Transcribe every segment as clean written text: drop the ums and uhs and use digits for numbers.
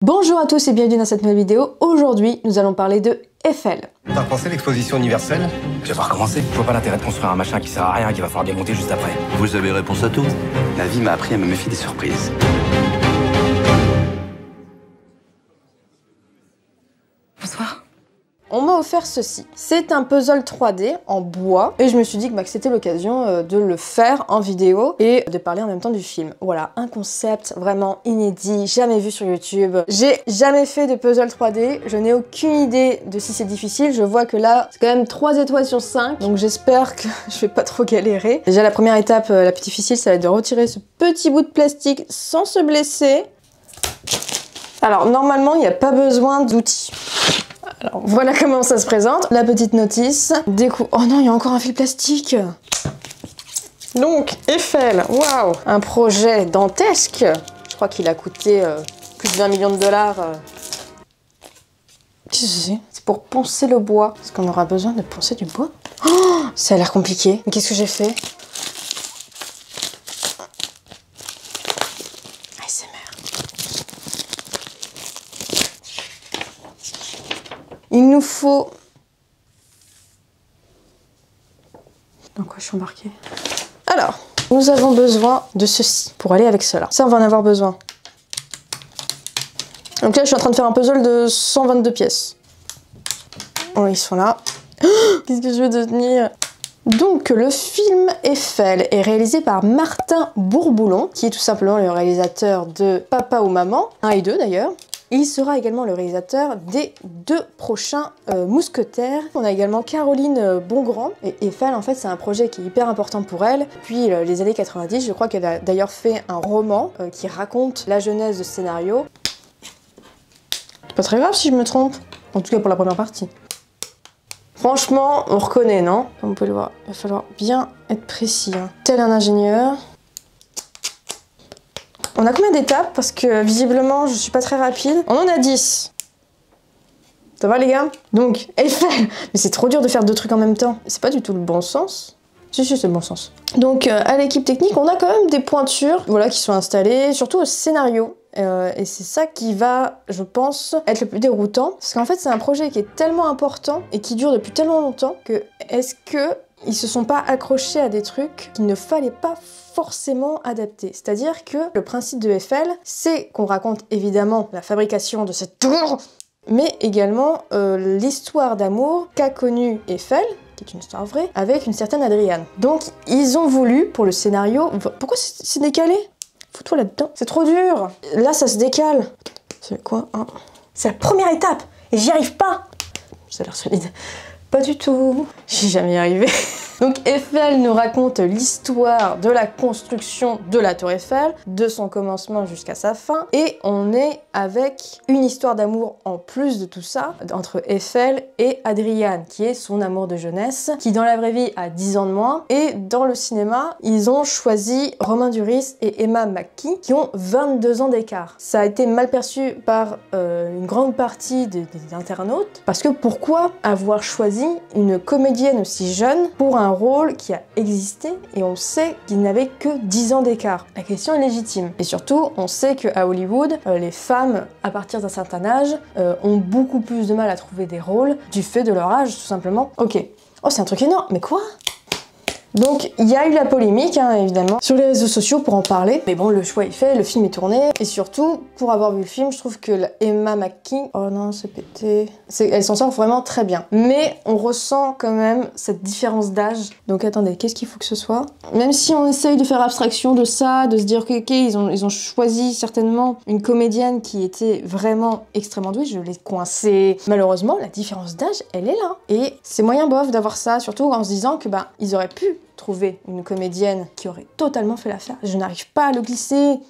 Bonjour à tous et bienvenue dans cette nouvelle vidéo. Aujourd'hui, nous allons parler de Eiffel. T'as pensé l'exposition universelle? Je vais pas recommencer. Je vois pas l'intérêt de construire un machin qui sert à rien et qu'il va falloir démonter juste après. Vous avez réponse à tout? La vie m'a appris à me méfier des surprises. Bonsoir. On m'a offert ceci. C'est un puzzle 3D en bois et je me suis dit que c'était l'occasion de le faire en vidéo et de parler en même temps du film. Voilà, un concept vraiment inédit, jamais vu sur YouTube. J'ai jamais fait de puzzle 3D, je n'ai aucune idée de si c'est difficile. Je vois que là, c'est quand même 3 étoiles sur 5, donc j'espère que je vais pas trop galérer. Déjà, la première étape, la plus difficile, ça va être de retirer ce petit bout de plastique sans se blesser. Alors, normalement, il n'y a pas besoin d'outils. Alors voilà comment ça se présente. La petite notice. Oh non, il y a encore un fil plastique. Donc, Eiffel, waouh, un projet dantesque. Je crois qu'il a coûté plus de 20 millions de dollars. Qu'est-ce que c'est? C'est pour poncer le bois. Est-ce qu'on aura besoin de poncer du bois? Oh, ça a l'air compliqué. Mais qu'est-ce que j'ai fait? Il nous faut... Dans quoi je suis embarquée? Alors, nous avons besoin de ceci pour aller avec cela. Ça, on va en avoir besoin. Donc là, je suis en train de faire un puzzle de 122 pièces. Oh, ils sont là. Qu'est-ce que je veux devenir? Donc, le film Eiffel est réalisé par Martin Bourboulon, qui est tout simplement le réalisateur de Papa ou Maman, 1 et 2 d'ailleurs. Il sera également le réalisateur des 2 prochains Mousquetaires. On a également Caroline Bongrand. Et Eiffel, en fait, c'est un projet qui est hyper important pour elle. Puis les années 90, je crois qu'elle a d'ailleurs fait un roman qui raconte la genèse de ce scénario. C'est pas très grave si je me trompe. En tout cas pour la première partie. Franchement, on reconnaît, non? Comme vous pouvez le voir, il va falloir bien être précis. Hein. Tel un ingénieur. On a combien d'étapes? Parce que visiblement, je suis pas très rapide. On en a 10. Ça va les gars? Donc, Eiffel. Mais c'est trop dur de faire 2 trucs en même temps. C'est pas du tout le bon sens. Si, c'est le bon sens. Donc, à l'équipe technique, on a quand même des pointures voilà, qui sont installées, surtout au scénario. Et c'est ça qui va, je pense, être le plus déroutant. Parce qu'en fait, c'est un projet qui est tellement important et qui dure depuis tellement longtemps que est-ce que ils se sont pas accrochés à des trucs qu'il ne fallait pas forcément adapter. C'est-à-dire que le principe de Eiffel, c'est qu'on raconte évidemment la fabrication de cette tour, mais également l'histoire d'amour qu'a connue Eiffel, qui est une histoire vraie, avec une certaine Adriane. Donc ils ont voulu, pour le scénario... Pourquoi c'est décalé? Fous-toi là-dedans. C'est trop dur. Là, ça se décale. C'est quoi hein? C'est la première étape et j'y arrive pas. Ça a l'air solide. Pas du tout. J'y jamais arrivé. Donc Eiffel nous raconte l'histoire de la construction de la tour Eiffel, de son commencement jusqu'à sa fin, et on est avec une histoire d'amour en plus de tout ça, entre Eiffel et Adriane, qui est son amour de jeunesse, qui dans la vraie vie a 10 ans de moins, et dans le cinéma, ils ont choisi Romain Duris et Emma McKee, qui ont 22 ans d'écart. Ça a été mal perçu par une grande partie des internautes, parce que pourquoi avoir choisi une comédienne aussi jeune pour un rôle qui a existé et on sait qu'il n'avait que 10 ans d'écart. La question est légitime. Et surtout, on sait qu'à Hollywood, les femmes, à partir d'un certain âge, ont beaucoup plus de mal à trouver des rôles du fait de leur âge, tout simplement. Ok. Oh, c'est un truc énorme. Mais quoi? Donc il y a eu la polémique hein, évidemment sur les réseaux sociaux pour en parler, mais bon le choix est fait, le film est tourné et surtout pour avoir vu le film je trouve que Emma McKee, oh non c'est pété, elle s'en sort vraiment très bien, mais on ressent quand même cette différence d'âge. Donc attendez, qu'est-ce qu'il faut que ce soit? Même si on essaye de faire abstraction de ça, de se dire que ok ils ont choisi certainement une comédienne qui était vraiment extrêmement douée, je l'ai coincée. Malheureusement la différence d'âge elle est là et c'est moyen bof d'avoir ça, surtout en se disant que bah ils auraient pu trouver une comédienne qui aurait totalement fait l'affaire. Je n'arrive pas à le glisser.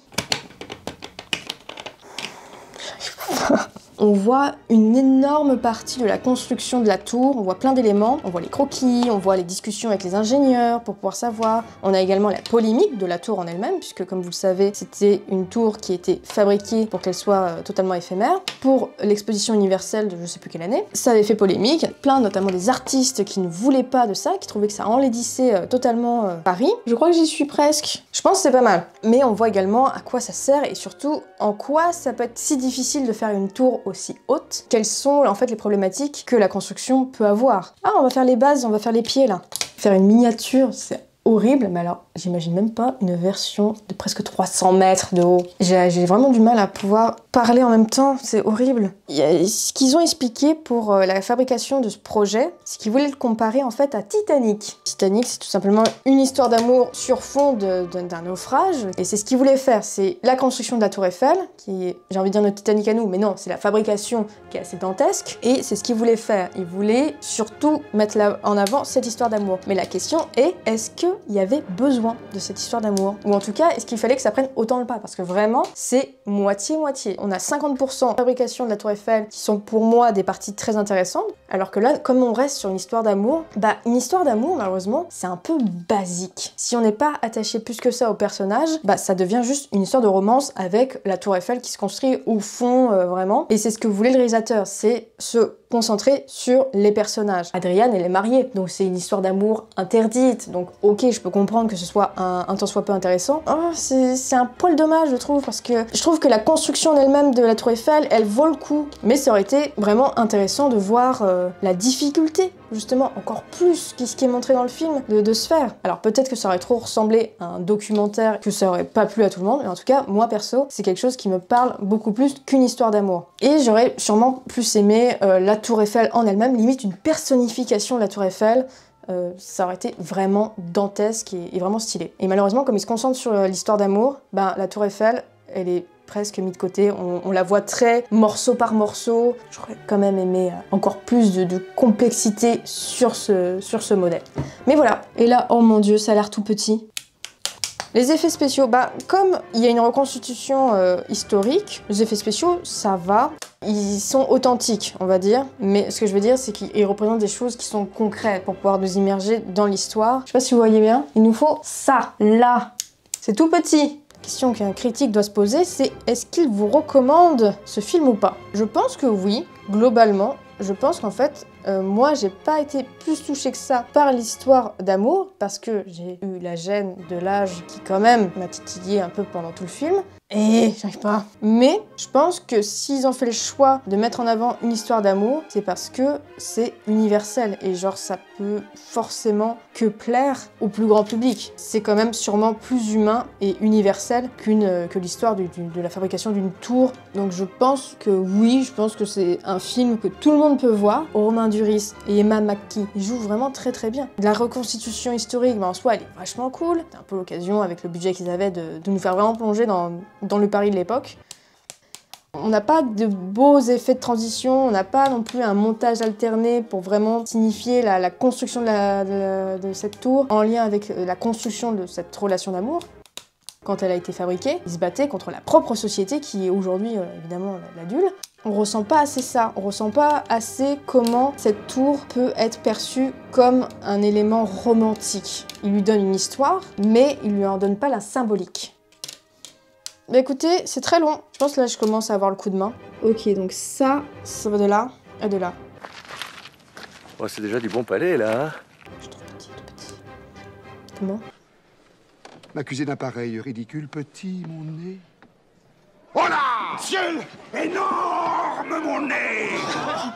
on voit une énorme partie de la construction de la tour, on voit plein d'éléments, on voit les croquis, on voit les discussions avec les ingénieurs pour pouvoir savoir. On a également la polémique de la tour en elle-même, puisque comme vous le savez, c'était une tour qui était fabriquée pour qu'elle soit totalement éphémère, pour l'exposition universelle de je sais plus quelle année. Ça avait fait polémique, plein notamment des artistes qui ne voulaient pas de ça, qui trouvaient que ça enlaidissait totalement Paris. Je crois que j'y suis presque. Je pense que c'est pas mal. Mais on voit également à quoi ça sert et surtout en quoi ça peut être si difficile de faire une tour aussi haute. Quelles sont en fait les problématiques que la construction peut avoir. Ah, on va faire les bases, on va faire les pieds là. Faire une miniature, c'est horrible, mais alors j'imagine même pas une version de presque 300 mètres de haut. J'ai vraiment du mal à pouvoir parler en même temps, c'est horrible. Ce qu'ils ont expliqué pour la fabrication de ce projet, c'est qu'ils voulaient le comparer en fait à Titanic. Titanic, c'est tout simplement une histoire d'amour sur fond d'un naufrage, et c'est ce qu'ils voulaient faire, c'est la construction de la tour Eiffel, qui est, j'ai envie de dire notre Titanic à nous, mais non, c'est la fabrication qui est assez dantesque, et c'est ce qu'ils voulaient faire. Ils voulaient surtout mettre en avant cette histoire d'amour. Mais la question est, est-ce qu'il y avait besoin de cette histoire d'amour? Ou en tout cas, est-ce qu'il fallait que ça prenne autant le pas? Parce que vraiment, c'est moitié-moitié. On a 50% de fabrication de la tour Eiffel qui sont pour moi des parties très intéressantes, alors que là, comme on reste sur une histoire d'amour, bah une histoire d'amour, malheureusement, c'est un peu basique. Si on n'est pas attaché plus que ça au personnage, bah ça devient juste une histoire de romance avec la tour Eiffel qui se construit au fond, vraiment. Et c'est ce que voulait le réalisateur, c'est se concentrer sur les personnages. Adriane, elle est mariée, donc c'est une histoire d'amour interdite, donc ok, je peux comprendre que ce soit un tant soit peu intéressant. Oh, c'est un poil dommage, je trouve, parce que je trouve que la construction en elle-même de la tour Eiffel, elle vaut le coup. Mais ça aurait été vraiment intéressant de voir la difficulté, justement, encore plus que ce qui est montré dans le film, de se faire. Alors peut-être que ça aurait trop ressemblé à un documentaire, que ça aurait pas plu à tout le monde, mais en tout cas, moi perso, c'est quelque chose qui me parle beaucoup plus qu'une histoire d'amour. Et j'aurais sûrement plus aimé la tour Eiffel en elle-même, limite une personnification de la tour Eiffel. Ça aurait été vraiment dantesque et vraiment stylé. Et malheureusement, comme ils se concentrent sur l'histoire d'amour, ben, la tour Eiffel, elle est presque mise de côté. On la voit très morceau par morceau. J'aurais quand même aimé encore plus de complexité sur ce modèle. Mais voilà. Et là, oh mon dieu, ça a l'air tout petit. Les effets spéciaux, bah comme il y a une reconstitution historique, les effets spéciaux, ça va. Ils sont authentiques, on va dire, mais ce que je veux dire, c'est qu'ils représentent des choses qui sont concrètes pour pouvoir nous immerger dans l'histoire. Je sais pas si vous voyez bien, il nous faut ça, là. C'est tout petit. La question qu'un critique doit se poser, c'est est-ce qu'il vous recommande ce film ou pas? Je pense que oui, globalement. Je pense qu'en fait, moi, j'ai pas été plus touchée que ça par l'histoire d'amour, parce que j'ai eu la gêne de l'âge qui, quand même, m'a titillé un peu pendant tout le film. Et j'arrive pas. Mais je pense que s'ils ont fait le choix de mettre en avant une histoire d'amour, c'est parce que c'est universel. Et genre, ça peut forcément que plaire au plus grand public. C'est quand même sûrement plus humain et universel que l'histoire de la fabrication d'une tour. Donc je pense que oui, je pense que c'est un film que tout le monde peut voir. Romain Duris et Emma McKee, ils jouent vraiment très très bien. La reconstitution historique, ben, en soi, elle est vachement cool. C'est un peu l'occasion, avec le budget qu'ils avaient, de nous faire vraiment plonger dans le Paris de l'époque. On n'a pas de beaux effets de transition, on n'a pas non plus un montage alterné pour vraiment signifier la construction de cette tour en lien avec la construction de cette relation d'amour. Quand elle a été fabriquée, ils se battaient contre la propre société qui est aujourd'hui évidemment l'adulte. On ressent pas assez ça, on ressent pas assez comment cette tour peut être perçue comme un élément romantique. Il lui donne une histoire, mais il lui en donne pas la symbolique. Bah écoutez, c'est très long. Je pense que là, je commence à avoir le coup de main. Ok, donc ça va de là à de là. Oh, c'est déjà du bon palais, là, hein? Je trouve petit, tout petit. Comment? M'accuser d'un pareil ridicule petit, mon nez. Oh là! Ciel! Énorme, mon nez!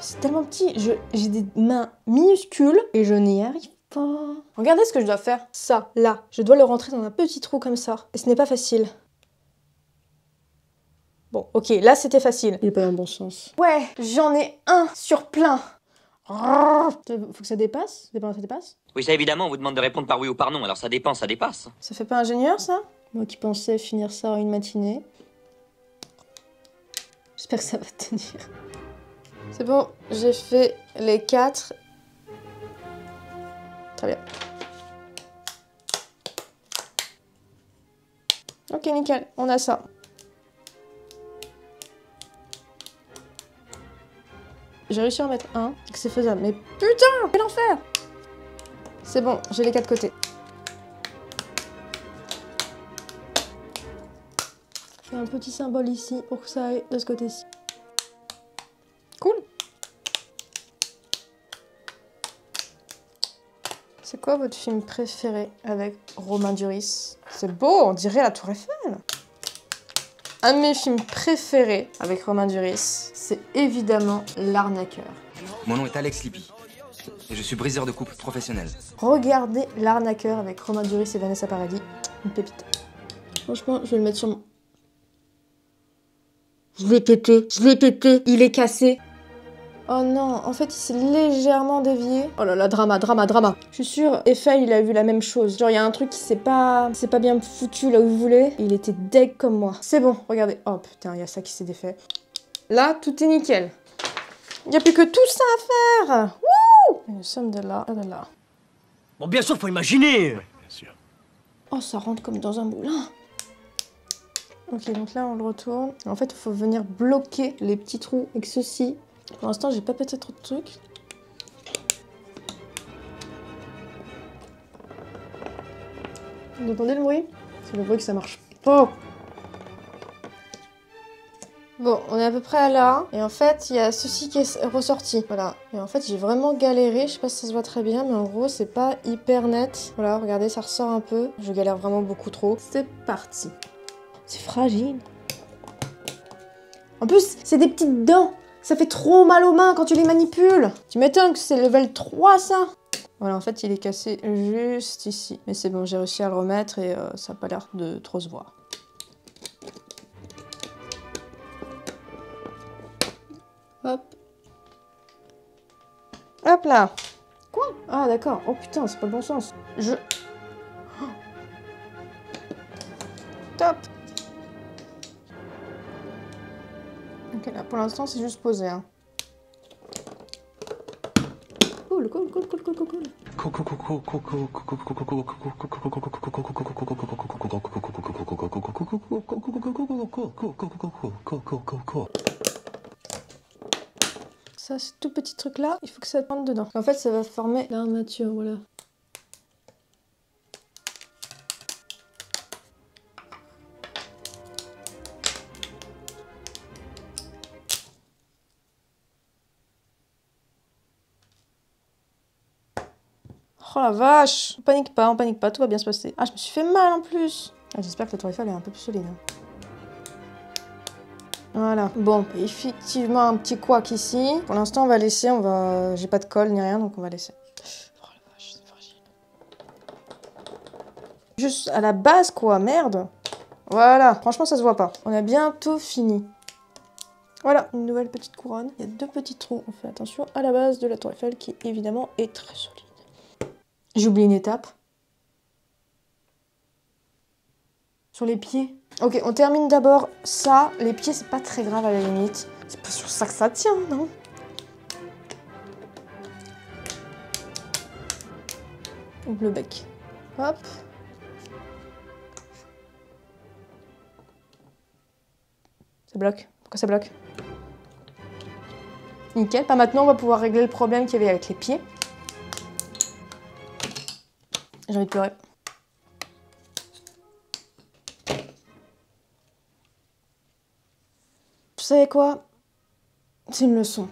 C'est tellement petit. J'ai des mains minuscules et je n'y arrive pas. Regardez ce que je dois faire. Ça, là. Je dois le rentrer dans un petit trou comme ça. Et ce n'est pas facile. Bon, ok, là c'était facile. Il est pas dans le bon sens. Ouais, j'en ai un sur plein. Faut que ça dépasse? Ça dépasse? Oui, ça évidemment, on vous demande de répondre par oui ou par non, alors ça dépend, ça dépasse. Ça fait pas ingénieur, ça? Moi qui pensais finir ça en une matinée. J'espère que ça va tenir. C'est bon, j'ai fait les 4. Très bien. Ok, nickel, on a ça. J'ai réussi à en mettre un, que c'est faisable. Mais putain, quel enfer! C'est bon, j'ai les 4 côtés. Je fais un petit symbole ici pour que ça aille de ce côté-ci. Cool. C'est quoi votre film préféré avec Romain Duris? C'est beau, on dirait la Tour Eiffel. Un de mes films préférés avec Romain Duris, c'est évidemment L'Arnaqueur. Mon nom est Alex Lippi. Et je suis briseur de couple professionnel. Regardez L'Arnaqueur avec Romain Duris et Vanessa Paradis. Une pépite. Franchement, je vais le mettre sur mon... Je l'ai pété, il est cassé. Oh non, en fait, il s'est légèrement dévié. Oh là là, drama. Je suis sûre, Eiffel, il a vu la même chose. Genre, il y a un truc qui c'est pas bien foutu là où vous voulez. Il était deg comme moi. C'est bon, regardez. Oh putain, il y a ça qui s'est défait. Là, tout est nickel. Il n'y a plus que tout ça à faire. Wouh! Et nous sommes de là à de là. Bon, bien sûr, faut imaginer. Oui, bien sûr. Oh, ça rentre comme dans un moulin. Ok, donc là, on le retourne. En fait, il faut venir bloquer les petits trous avec ceci. Pour l'instant, j'ai pas pété trop de trucs. Vous entendez le bruit? C'est le bruit que ça marche. Oh! Bon, on est à peu près à là. Et en fait, il y a ceci qui est ressorti. Voilà. Et en fait, j'ai vraiment galéré. Je sais pas si ça se voit très bien, mais en gros, c'est pas hyper net. Voilà, regardez, ça ressort un peu. Je galère vraiment beaucoup trop. C'est parti. C'est fragile. En plus, c'est des petites dents. Ça fait trop mal aux mains quand tu les manipules. Tu m'étonnes que c'est level 3, ça. Voilà, en fait, il est cassé juste ici. Mais c'est bon, j'ai réussi à le remettre et ça n'a pas l'air de trop se voir. Hop. Hop là. Quoi? Ah, d'accord. Oh putain, c'est pas le bon sens. Oh. Top. Ok, là, pour l'instant, c'est juste posé, hein. Cool. Ça, ce tout petit truc là, il faut que ça rentre dedans. En fait, ça va former l'armature, voilà. Oh la vache! On panique pas, tout va bien se passer. Ah, je me suis fait mal en plus! Ah, j'espère que la Tour Eiffel est un peu plus solide. Hein. Voilà. Bon, effectivement, un petit couac ici. Pour l'instant, on va laisser, j'ai pas de colle ni rien, donc on va laisser. Oh la vache, c'est fragile. Juste à la base, quoi, merde! Voilà, franchement, ça se voit pas. On a bientôt fini. Voilà, une nouvelle petite couronne. Il y a 2 petits trous. On fait attention à la base de la Tour Eiffel qui, évidemment, est très solide. J'ai oublié une étape. Sur les pieds. Ok, on termine d'abord ça. Les pieds, c'est pas très grave à la limite. C'est pas sur ça que ça tient, non? Ouvre le bec. Hop. Ça bloque. Pourquoi ça bloque? Nickel. Pas maintenant, on va pouvoir régler le problème qu'il y avait avec les pieds. J'ai envie de pleurer. Vous savez quoi? C'est une leçon.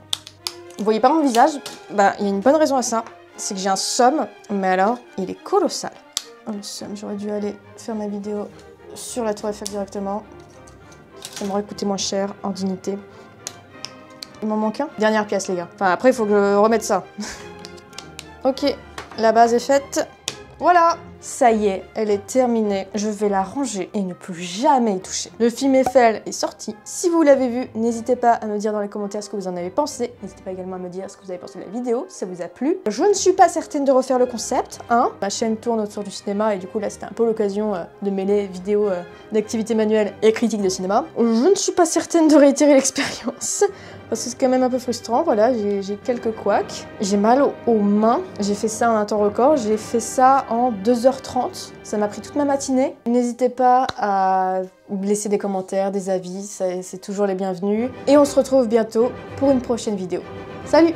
Vous voyez pas mon visage? Bah, il y a une bonne raison à ça. C'est que j'ai un somme, mais alors, il est colossal. Oh, le somme, j'aurais dû aller faire ma vidéo sur la Tour Eiffel directement. Ça m'aurait coûté moins cher, en dignité. Il m'en manque un. Dernière pièce, les gars. Enfin, après, il faut que je remette ça. Ok, la base est faite. Voilà, ça y est, elle est terminée. Je vais la ranger et ne plus jamais y toucher. Le film Eiffel est sorti. Si vous l'avez vu, n'hésitez pas à me dire dans les commentaires ce que vous en avez pensé. N'hésitez pas également à me dire ce que vous avez pensé de la vidéo, si ça vous a plu. Je ne suis pas certaine de refaire le concept, hein. Ma chaîne tourne autour du cinéma et du coup là c'était un peu l'occasion de mêler vidéos d'activité manuelle et critique de cinéma. Je ne suis pas certaine de réitérer l'expérience. Parce que c'est quand même un peu frustrant, voilà, j'ai quelques couacs. J'ai mal aux mains, j'ai fait ça en un temps record, j'ai fait ça en 2h30. Ça m'a pris toute ma matinée. N'hésitez pas à laisser des commentaires, des avis, c'est toujours les bienvenus. Et on se retrouve bientôt pour une prochaine vidéo. Salut!